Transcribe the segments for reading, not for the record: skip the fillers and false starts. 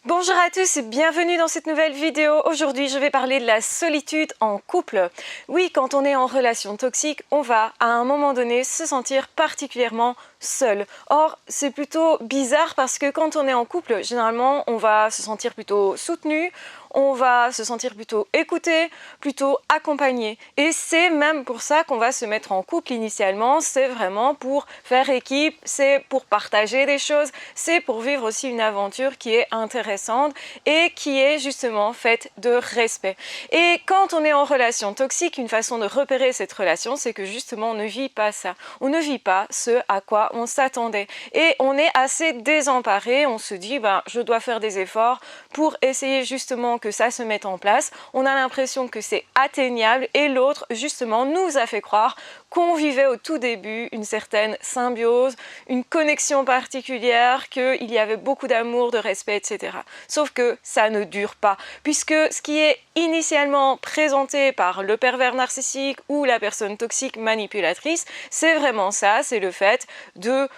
Bonjour à tous et bienvenue dans cette nouvelle vidéo. Aujourd'hui, je vais parler de la solitude en couple. Oui, quand on est en relation toxique, on va à un moment donné se sentir particulièrement seul. Or, c'est plutôt bizarre parce que quand on est en couple, généralement, on va se sentir plutôt soutenu, on va se sentir plutôt écouté, plutôt accompagné. Et c'est même pour ça qu'on va se mettre en couple initialement. C'est vraiment pour faire équipe, c'est pour partager des choses, c'est pour vivre aussi une aventure qui est intéressante et qui est justement faite de respect. Et quand on est en relation toxique, une façon de repérer cette relation, c'est que justement on ne vit pas ça. On ne vit pas ce à quoi on s'attendait. Et on est assez désemparé, on se dit je dois faire des efforts pour essayer justement que ça se mette en place. On a l'impression que c'est atteignable et l'autre justement nous a fait croire qu'on vivait au tout début une certaine symbiose, une connexion particulière, qu'il y avait beaucoup d'amour, de respect, etc. Sauf que ça ne dure pas, puisque ce qui est initialement présenté par le pervers narcissique ou la personne toxique manipulatrice, c'est vraiment ça, c'est le fait de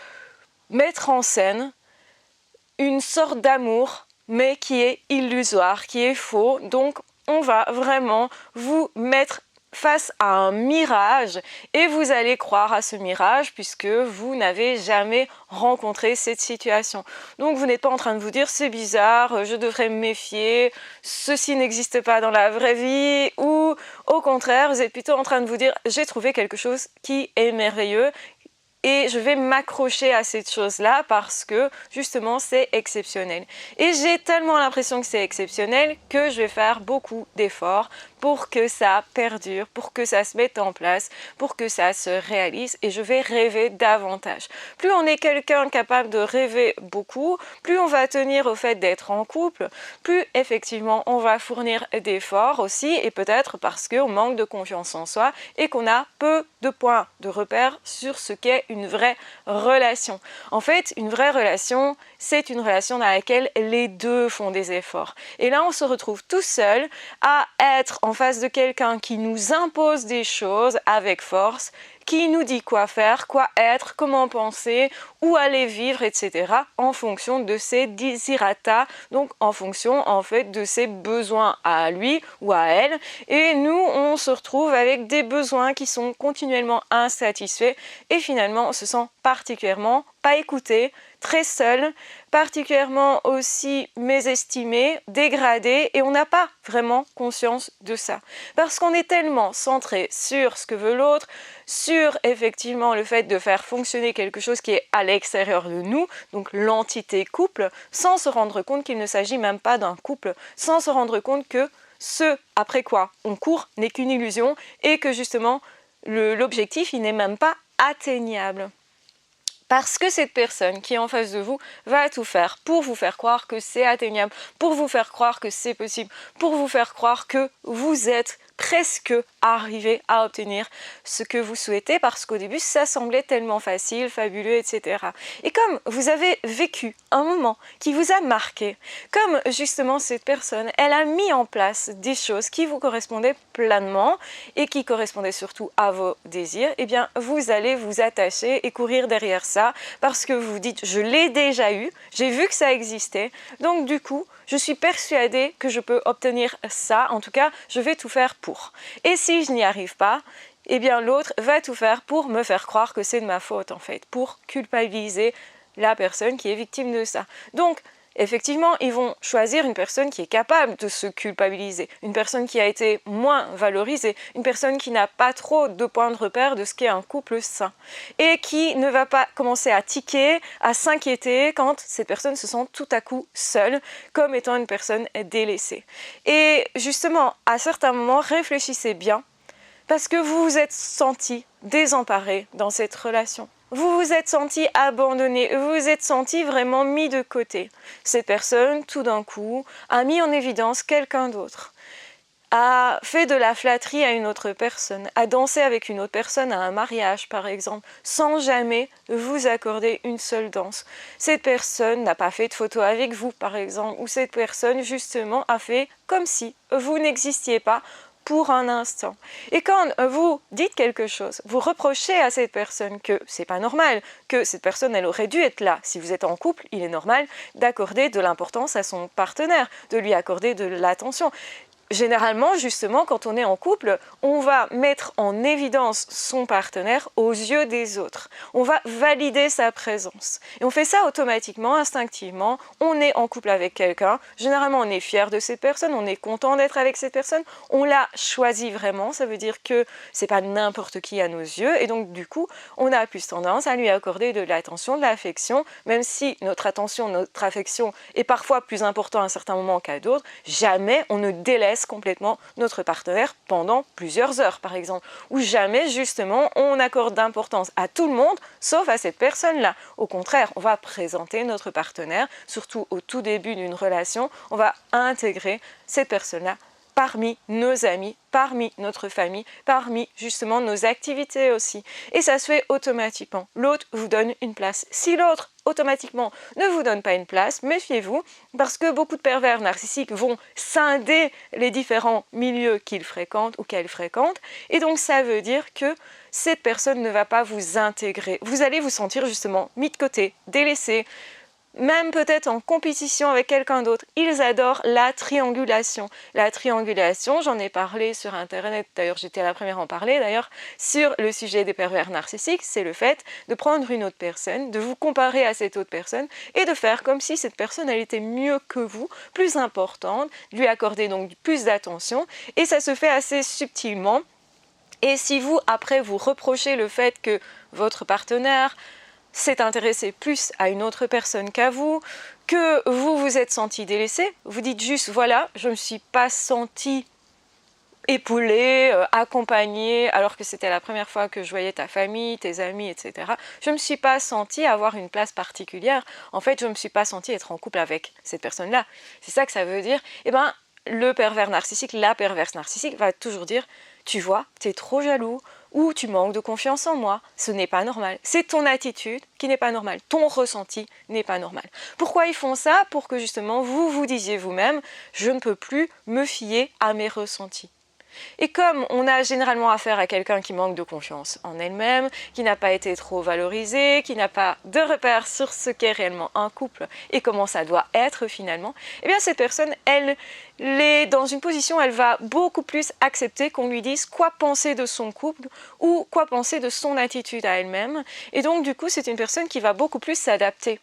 mettre en scène une sorte d'amour mais qui est illusoire, qui est faux. Donc on va vraiment vous mettre face à un mirage et vous allez croire à ce mirage puisque vous n'avez jamais rencontré cette situation. Donc vous n'êtes pas en train de vous dire c'est bizarre, je devrais me méfier, ceci n'existe pas dans la vraie vie, ou au contraire vous êtes plutôt en train de vous dire j'ai trouvé quelque chose qui est merveilleux et je vais m'accrocher à cette chose-là parce que justement c'est exceptionnel. Et j'ai tellement l'impression que c'est exceptionnel que je vais faire beaucoup d'efforts pour que ça perdure, pour que ça se mette en place, pour que ça se réalise, et je vais rêver davantage. Plus on est quelqu'un capable de rêver beaucoup, plus on va tenir au fait d'être en couple, plus effectivement on va fournir d'efforts aussi, et peut-être parce qu'on manque de confiance en soi et qu'on a peu de points de repère sur ce qu'est une vraie relation. En fait, une vraie relation, c'est une relation dans laquelle les deux font des efforts. Et là, on se retrouve tout seul à être en face de quelqu'un qui nous impose des choses avec force, qui nous dit quoi faire, quoi être, comment penser, où aller vivre, etc. en fonction de ses desiderata, donc en fonction en fait de ses besoins à lui ou à elle. Et nous, on se retrouve avec des besoins qui sont continuellement insatisfaits et finalement on se sent particulièrement pas écouté, très seul, particulièrement aussi mésestimé, dégradé, et on n'a pas vraiment conscience de ça. Parce qu'on est tellement centré sur ce que veut l'autre, sur effectivement le fait de faire fonctionner quelque chose qui est à l'extérieur de nous, donc l'entité couple, sans se rendre compte qu'il ne s'agit même pas d'un couple, sans se rendre compte que ce après quoi on court n'est qu'une illusion et que justement l'objectif il n'est même pas atteignable. Parce que cette personne qui est en face de vous va tout faire pour vous faire croire que c'est atteignable, pour vous faire croire que c'est possible, pour vous faire croire que vous êtes presque arrivé à obtenir ce que vous souhaitez, parce qu'au début ça semblait tellement facile, fabuleux, etc. Et comme vous avez vécu un moment qui vous a marqué, comme justement cette personne, elle a mis en place des choses qui vous correspondaient pleinement et qui correspondaient surtout à vos désirs, eh bien vous allez vous attacher et courir derrière ça parce que vous vous dites je l'ai déjà eu, j'ai vu que ça existait, donc du coup je suis persuadée que je peux obtenir ça, en tout cas je vais tout faire pour. Et si je n'y arrive pas, eh bien l'autre va tout faire pour me faire croire que c'est de ma faute en fait, pour culpabiliser la personne qui est victime de ça. Donc effectivement, ils vont choisir une personne qui est capable de se culpabiliser, une personne qui a été moins valorisée, une personne qui n'a pas trop de points de repère de ce qu'est un couple sain et qui ne va pas commencer à tiquer, à s'inquiéter quand cette personne se sent tout à coup seule, comme étant une personne délaissée. Et justement, à certains moments, réfléchissez bien parce que vous vous êtes senti désemparé dans cette relation. Vous vous êtes senti abandonné, vous vous êtes senti vraiment mis de côté. Cette personne, tout d'un coup, a mis en évidence quelqu'un d'autre, a fait de la flatterie à une autre personne, a dansé avec une autre personne à un mariage par exemple, sans jamais vous accorder une seule danse. Cette personne n'a pas fait de photo avec vous par exemple, ou cette personne justement a fait comme si vous n'existiez pas, pour un instant. Et quand vous dites quelque chose, vous reprochez à cette personne que c'est pas normal, que cette personne elle aurait dû être là. Si vous êtes en couple, il est normal d'accorder de l'importance à son partenaire, de lui accorder de l'attention. Généralement, justement, quand on est en couple, on va mettre en évidence son partenaire aux yeux des autres. On va valider sa présence. Et on fait ça automatiquement, instinctivement. On est en couple avec quelqu'un. Généralement, on est fier de cette personne, on est content d'être avec cette personne. On l'a choisi vraiment. Ça veut dire que c'est pas n'importe qui à nos yeux. Et donc, du coup, on a plus tendance à lui accorder de l'attention, de l'affection. Même si notre attention, notre affection est parfois plus important à un certain moment qu'à d'autres, jamais on ne délaisse complètement notre partenaire pendant plusieurs heures par exemple, ou jamais justement on accorde d'importance à tout le monde sauf à cette personne-là. Au contraire, on va présenter notre partenaire, surtout au tout début d'une relation, on va intégrer cette personne-là parmi nos amis, parmi notre famille, parmi justement nos activités aussi. Et ça se fait automatiquement. L'autre vous donne une place. Si l'autre automatiquement ne vous donne pas une place, méfiez-vous, parce que beaucoup de pervers narcissiques vont scinder les différents milieux qu'ils fréquentent ou qu'elles fréquentent, et donc ça veut dire que cette personne ne va pas vous intégrer. Vous allez vous sentir justement mis de côté, délaissé, même peut-être en compétition avec quelqu'un d'autre. Ils adorent la triangulation. La triangulation, j'en ai parlé sur Internet, d'ailleurs j'étais la première à en parler d'ailleurs, sur le sujet des pervers narcissiques, c'est le fait de prendre une autre personne, de vous comparer à cette autre personne et de faire comme si cette personne elle était mieux que vous, plus importante, lui accorder donc plus d'attention, et ça se fait assez subtilement. Et si vous, après, vous reprochez le fait que votre partenaire s'est intéressé plus à une autre personne qu'à vous, que vous vous êtes senti délaissé, vous dites juste voilà, je ne me suis pas senti épaulé, accompagné, alors que c'était la première fois que je voyais ta famille, tes amis, etc. Je ne me suis pas senti avoir une place particulière. En fait, je ne me suis pas senti être en couple avec cette personne-là. C'est ça que ça veut dire. Eh bien, le pervers narcissique, la perverse narcissique va toujours dire tu vois, tu es trop jaloux, ou tu manques de confiance en moi, ce n'est pas normal. C'est ton attitude qui n'est pas normale, ton ressenti n'est pas normal. Pourquoi ils font ça? Pour que justement vous vous disiez vous-même, je ne peux plus me fier à mes ressentis. Et comme on a généralement affaire à quelqu'un qui manque de confiance en elle-même, qui n'a pas été trop valorisé, qui n'a pas de repères sur ce qu'est réellement un couple et comment ça doit être finalement, eh bien cette personne, elle est dans une position, elle va beaucoup plus accepter qu'on lui dise quoi penser de son couple ou quoi penser de son attitude à elle-même. Et donc du coup, c'est une personne qui va beaucoup plus s'adapter.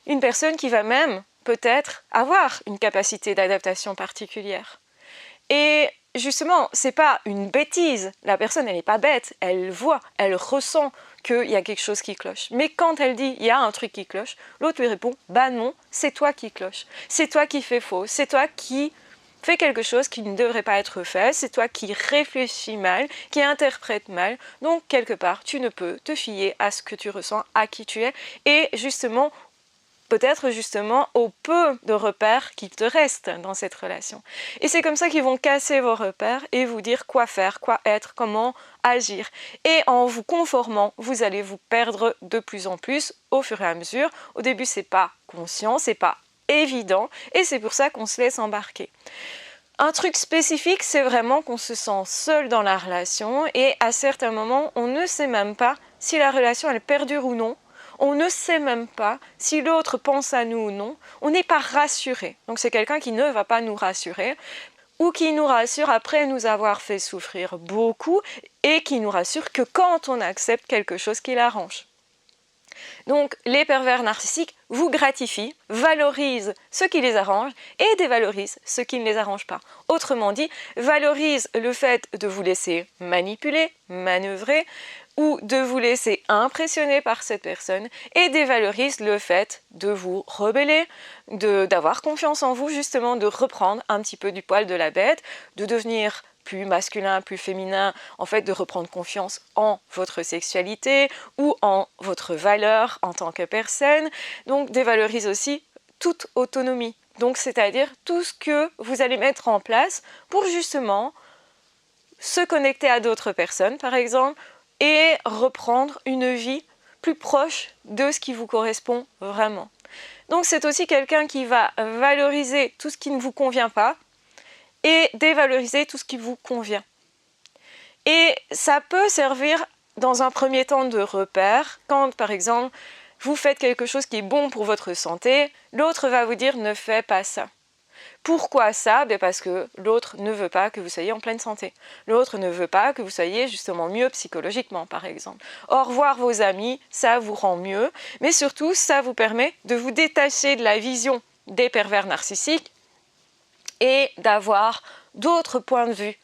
Une personne qui va même peut-être avoir une capacité d'adaptation particulière. Et justement, c'est pas une bêtise. La personne, elle n'est pas bête. Elle voit, elle ressent qu'il y a quelque chose qui cloche. Mais quand elle dit il y a un truc qui cloche, l'autre lui répond bah non, c'est toi qui cloche. C'est toi qui fais faux. C'est toi qui fais quelque chose qui ne devrait pas être fait. C'est toi qui réfléchis mal, qui interprète mal. Donc, quelque part, tu ne peux te fier à ce que tu ressens, à qui tu es. Et justement, peut-être justement au peu de repères qui te restent dans cette relation. Et c'est comme ça qu'ils vont casser vos repères et vous dire quoi faire, quoi être, comment agir. Et en vous conformant, vous allez vous perdre de plus en plus au fur et à mesure. Au début, c'est pas conscient, c'est pas évident et c'est pour ça qu'on se laisse embarquer. Un truc spécifique, c'est vraiment qu'on se sent seul dans la relation et à certains moments, on ne sait même pas si la relation elle perdure ou non. On ne sait même pas si l'autre pense à nous ou non. On n'est pas rassuré. Donc c'est quelqu'un qui ne va pas nous rassurer ou qui nous rassure après nous avoir fait souffrir beaucoup et qui nous rassure que quand on accepte quelque chose qui l'arrange. Donc les pervers narcissiques vous gratifient, valorisent ce qui les arrange et dévalorisent ce qui ne les arrange pas. Autrement dit, valorisent le fait de vous laisser manipuler, manœuvrer, ou de vous laisser impressionner par cette personne et dévalorise le fait de vous rebeller, d'avoir confiance en vous, justement de reprendre un petit peu du poil de la bête, de devenir plus masculin, plus féminin, en fait de reprendre confiance en votre sexualité ou en votre valeur en tant que personne. Donc dévalorise aussi toute autonomie, donc c'est-à-dire tout ce que vous allez mettre en place pour justement se connecter à d'autres personnes par exemple, et reprendre une vie plus proche de ce qui vous correspond vraiment. Donc c'est aussi quelqu'un qui va valoriser tout ce qui ne vous convient pas et dévaloriser tout ce qui vous convient. Et ça peut servir dans un premier temps de repère, quand par exemple vous faites quelque chose qui est bon pour votre santé, l'autre va vous dire ne fais pas ça. Pourquoi ça? Parce que l'autre ne veut pas que vous soyez en pleine santé. L'autre ne veut pas que vous soyez justement mieux psychologiquement, par exemple. Au revoir vos amis, ça vous rend mieux, mais surtout, ça vous permet de vous détacher de la vision des pervers narcissiques et d'avoir d'autres points de vue.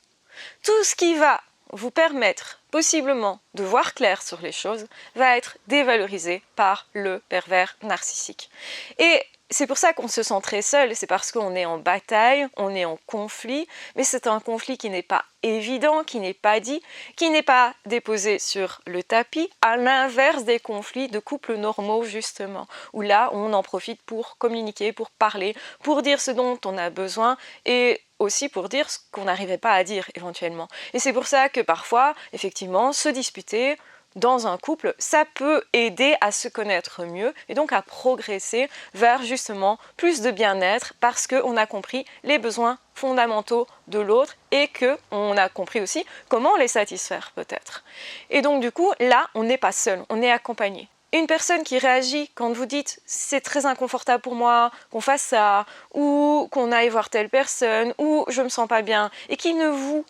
Tout ce qui va vous permettre possiblement de voir clair sur les choses va être dévalorisé par le pervers narcissique. Et c'est pour ça qu'on se sent très seul, c'est parce qu'on est en bataille, on est en conflit, mais c'est un conflit qui n'est pas évident, qui n'est pas dit, qui n'est pas déposé sur le tapis, à l'inverse des conflits de couples normaux justement, où là on en profite pour communiquer, pour parler, pour dire ce dont on a besoin et aussi pour dire ce qu'on n'arrivait pas à dire éventuellement. Et c'est pour ça que parfois, effectivement, se disputer dans un couple, ça peut aider à se connaître mieux et donc à progresser vers justement plus de bien-être parce qu'on a compris les besoins fondamentaux de l'autre et qu'on a compris aussi comment les satisfaire peut-être. Et donc du coup, là, on n'est pas seul, on est accompagné. Une personne qui réagit quand vous dites « c'est très inconfortable pour moi qu'on fasse ça » ou qu'on aille voir telle personne ou « je me sens pas bien » et qui ne vous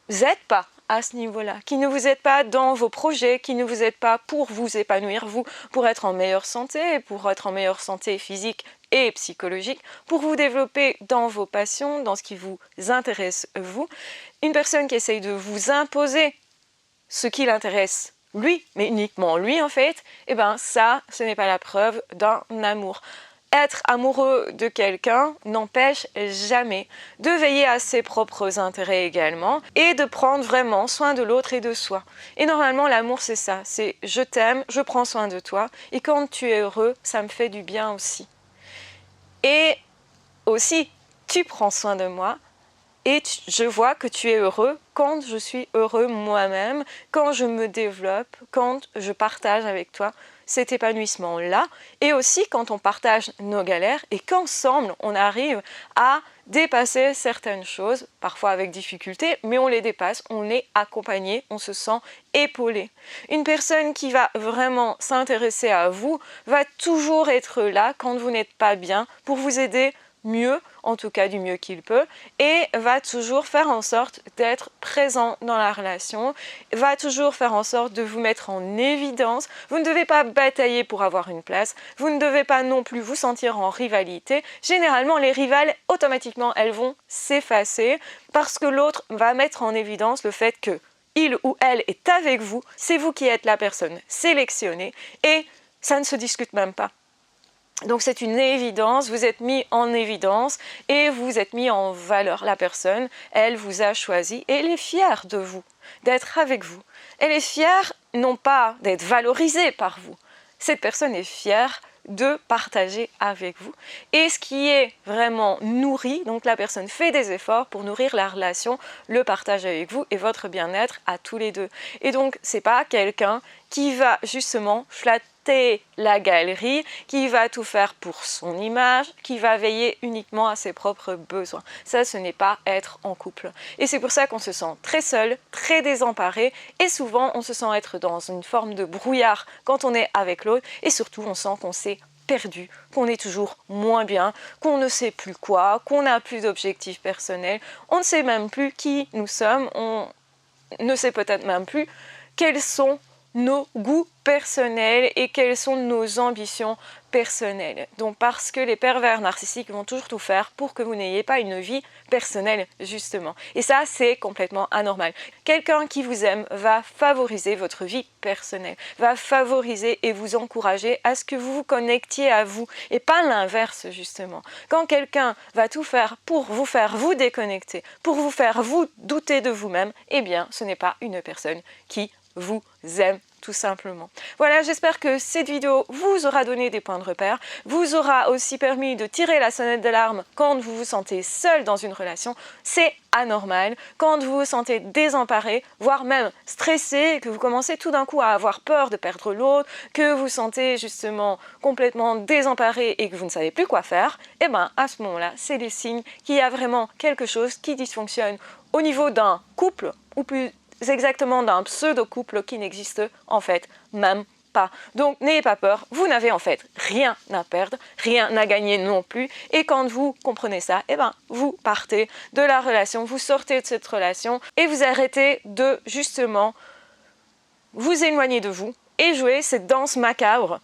aide pas à ce niveau-là, qui ne vous aide pas dans vos projets, qui ne vous aide pas pour vous épanouir, vous, pour être en meilleure santé, pour être en meilleure santé physique et psychologique, pour vous développer dans vos passions, dans ce qui vous intéresse vous. Une personne qui essaye de vous imposer ce qui l'intéresse lui, mais uniquement lui en fait, eh ben ça, ce n'est pas la preuve d'un amour. Être amoureux de quelqu'un n'empêche jamais de veiller à ses propres intérêts également et de prendre vraiment soin de l'autre et de soi. Et normalement, l'amour, c'est ça, c'est je t'aime, je prends soin de toi et quand tu es heureux, ça me fait du bien aussi. Et aussi, tu prends soin de moi et je vois que tu es heureux quand je suis heureux moi-même, quand je me développe, quand je partage avec toi cet épanouissement-là, et aussi quand on partage nos galères et qu'ensemble on arrive à dépasser certaines choses, parfois avec difficulté, mais on les dépasse, on est accompagné, on se sent épaulé. Une personne qui va vraiment s'intéresser à vous va toujours être là quand vous n'êtes pas bien pour vous aider mieux, en tout cas du mieux qu'il peut, et va toujours faire en sorte d'être présent dans la relation, va toujours faire en sorte de vous mettre en évidence. Vous ne devez pas batailler pour avoir une place, vous ne devez pas non plus vous sentir en rivalité. Généralement, les rivales, automatiquement, elles vont s'effacer parce que l'autre va mettre en évidence le fait que il ou elle est avec vous, c'est vous qui êtes la personne sélectionnée et ça ne se discute même pas. Donc c'est une évidence, vous êtes mis en évidence et vous êtes mis en valeur. La personne, elle vous a choisi et elle est fière de vous, d'être avec vous. Elle est fière non pas d'être valorisée par vous, cette personne est fière de partager avec vous. Et ce qui est vraiment nourri, donc la personne fait des efforts pour nourrir la relation, le partage avec vous et votre bien-être à tous les deux. Et donc c'est pas quelqu'un qui va justement flatter la galerie, qui va tout faire pour son image, qui va veiller uniquement à ses propres besoins. Ça, ce n'est pas être en couple. Et c'est pour ça qu'on se sent très seul, très désemparé, et souvent on se sent être dans une forme de brouillard quand on est avec l'autre, et surtout on sent qu'on s'est perdu, qu'on est toujours moins bien, qu'on ne sait plus quoi, qu'on n'a plus d'objectifs personnels, on ne sait même plus qui nous sommes, on ne sait peut-être même plus quels sont nos goûts personnels et quelles sont nos ambitions personnelles. Donc parce que les pervers narcissiques vont toujours tout faire pour que vous n'ayez pas une vie personnelle justement. Et ça, c'est complètement anormal. Quelqu'un qui vous aime va favoriser votre vie personnelle, va favoriser et vous encourager à ce que vous vous connectiez à vous et pas l'inverse justement. Quand quelqu'un va tout faire pour vous déconnecter, pour vous faire vous douter de vous-même, eh bien ce n'est pas une personne qui vous aime tout simplement. Voilà, j'espère que cette vidéo vous aura donné des points de repère, vous aura aussi permis de tirer la sonnette d'alarme quand vous vous sentez seul dans une relation. C'est anormal, quand vous vous sentez désemparé, voire même stressé, que vous commencez tout d'un coup à avoir peur de perdre l'autre, que vous sentez justement complètement désemparé et que vous ne savez plus quoi faire, et bien à ce moment-là, c'est le signe qu'il y a vraiment quelque chose qui dysfonctionne au niveau d'un couple, ou plus exactement d'un pseudo-couple qui n'existe en fait même pas. Donc n'ayez pas peur, vous n'avez en fait rien à perdre, rien à gagner non plus, et quand vous comprenez ça, eh ben vous partez de la relation, vous sortez de cette relation et vous arrêtez de justement vous éloigner de vous et jouer cette danse macabre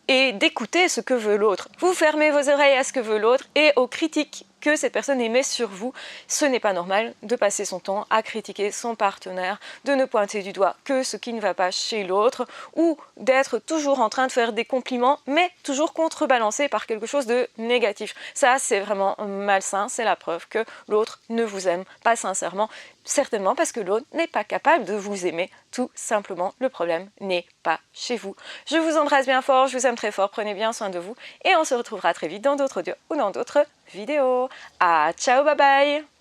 et d'écouter ce que veut l'autre. Vous fermez vos oreilles à ce que veut l'autre et aux critiques que cette personne émet sur vous. Ce n'est pas normal de passer son temps à critiquer son partenaire, de ne pointer du doigt que ce qui ne va pas chez l'autre ou d'être toujours en train de faire des compliments mais toujours contrebalancé par quelque chose de négatif. Ça, c'est vraiment malsain, c'est la preuve que l'autre ne vous aime pas sincèrement, certainement parce que l'autre n'est pas capable de vous aimer, tout simplement. Le problème n'est pas chez vous. Je vous embrasse bien fort, je vous aime très fort, prenez bien soin de vous et on se retrouvera très vite dans d'autres audios ou dans d'autres vidéos. Ah, ciao, bye bye!